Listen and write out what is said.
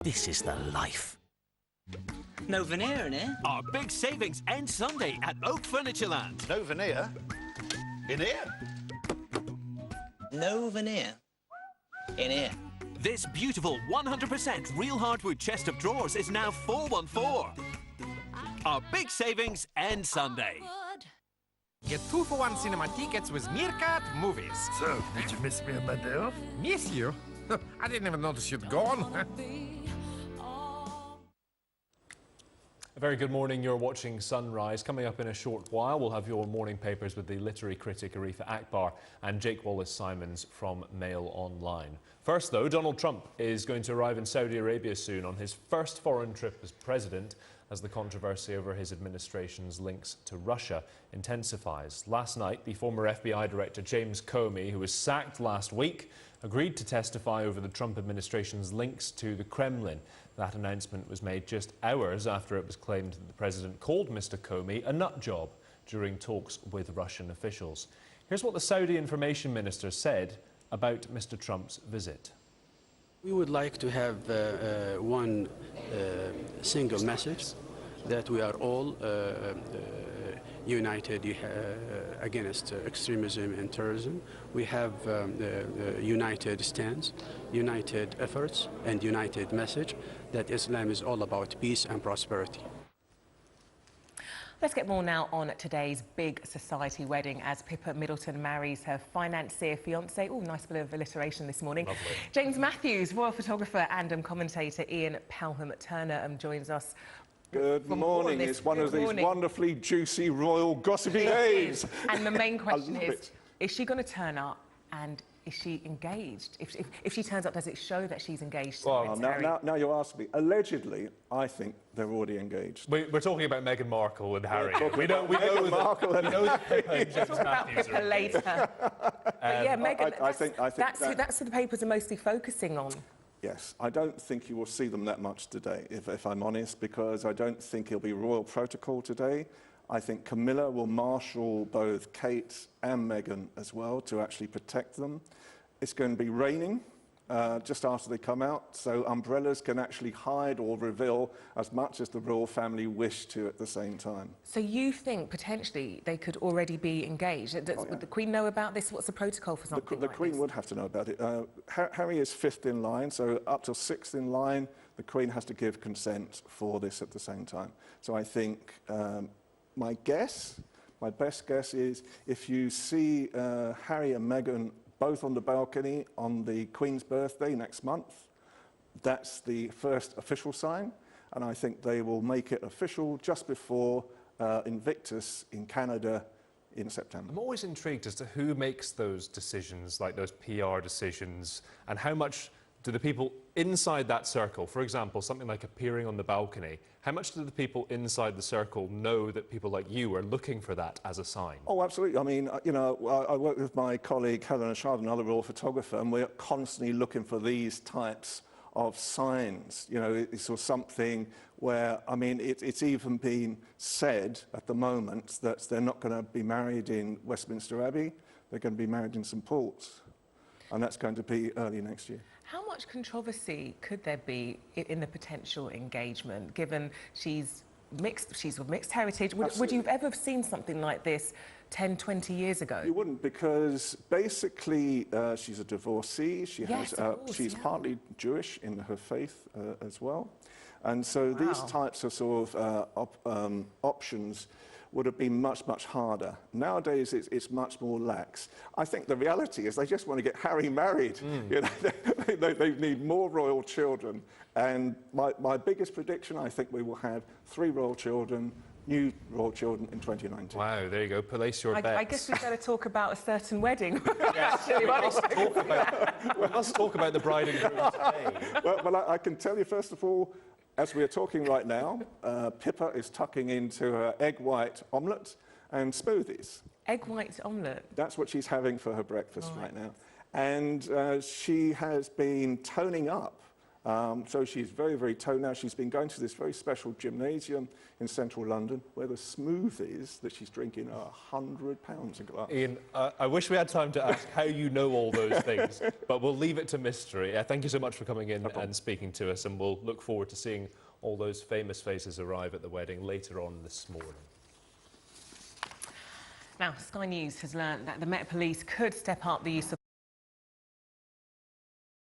This is the life. No veneer in here? Our big savings ends Sunday at Oak Furnitureland. No veneer? In here? No veneer in here. This beautiful 100% real hardwood chest of drawers is now 414. Our big savings ends Sunday. Get 2-for-1 cinema tickets with Meerkat Movies. So, did you miss me on my day off? Miss you? I didn't even notice you'd gone. A very good morning. You're watching Sunrise. Coming up in a short while, we'll have your morning papers with the literary critic Arifa Akbar and Jake Wallace-Simons from Mail Online. First, though, Donald Trump is going to arrive in Saudi Arabia soon on his first foreign trip as president, as the controversy over his administration's links to Russia intensifies. Last night, the former FBI Director James Comey, who was sacked last week, agreed to testify over the Trump administration's links to the Kremlin. That announcement was made just hours after it was claimed that the president called Mr. Comey a nut job during talks with Russian officials. Here's what the Saudi information minister said about Mr. Trump's visit. We would like to have one single message, that we are all united against extremism and terrorism. We have united stance, united efforts, and united message that Islam is all about peace and prosperity. Let's get more now on today's big society wedding as Pippa Middleton marries her financier fiancé. Oh, nice bit of alliteration this morning. Lovely. James Matthews, royal photographer and commentator Ian Pelham Turner joins us. Good morning. It's one of these wonderfully juicy, royal, gossipy days. And the main question is she going to turn up, and is she engaged? If she turns up, does it show that she's engaged? Well, now you're asking me. Allegedly, I think they're already engaged. We're talking about Meghan Markle and Harry. We know that Pippa and James Matthews are later. But yeah, Meghan, that's who the papers are mostly focusing on. Yes, I don't think you will see them that much today, if I'm honest, because I don't think it'll be royal protocol today. I think Camilla will marshal both Kate and Meghan as well to actually protect them. It's going to be raining just after they come out, so umbrellas can actually hide or reveal as much as the royal family wish to at the same time. So you think potentially they could already be engaged? Would the Queen know about this? What's the protocol for something like this? The Queen would have to know about it. Harry is 5th in line, so up to 6th in line, the Queen has to give consent for this at the same time. So I think my best guess is if you see Harry and Meghan both on the balcony on the Queen's birthday next month, that's the first official sign, and I think they will make it official just before Invictus in Canada in September. I'm always intrigued as to who makes those decisions, like those PR decisions, and how much do the people inside that circle, for example, something like appearing on the balcony, how much do the people inside the circle know that people like you are looking for that as a sign? Oh, absolutely. I mean, you know, I work with my colleague Helena Shard, another royal photographer, and we're constantly looking for these types of signs. You know, it's sort of something where, I mean, it's even been said at the moment that they're not going to be married in Westminster Abbey, they're going to be married in St Paul's. And that's going to be early next year. How much controversy could there be in the potential engagement, given she's of mixed heritage? Would you have ever seen something like this 10, 20 years ago? You wouldn't, because basically she's a divorcee. She's partly Jewish in her faith as well. And so these types of sort of options would have been much, much harder. Nowadays, it's much more lax. I think the reality is they just want to get Harry married. You know, they need more royal children. And my biggest prediction, I think we will have 3 royal children, new royal children in 2019. Wow, there you go. Place your bets. I guess we better talk about a certain wedding. Yes, we must talk about the bride and groom today. Well, I can tell you, first of all, as we are talking right now, Pippa is tucking into her egg white omelette and smoothies. Egg white omelette? That's what she's having for her breakfast right now. And she has been toning up So she's very, very toned now. She's been going to this very special gymnasium in central London where the smoothies that she's drinking are £100 a glass. Ian, I wish we had time to ask how you know all those things, but we'll leave it to mystery. Thank you so much for coming in and speaking to us, and we'll look forward to seeing all those famous faces arrive at the wedding later on this morning. Now, Sky News has learned that the Met Police could step up the use of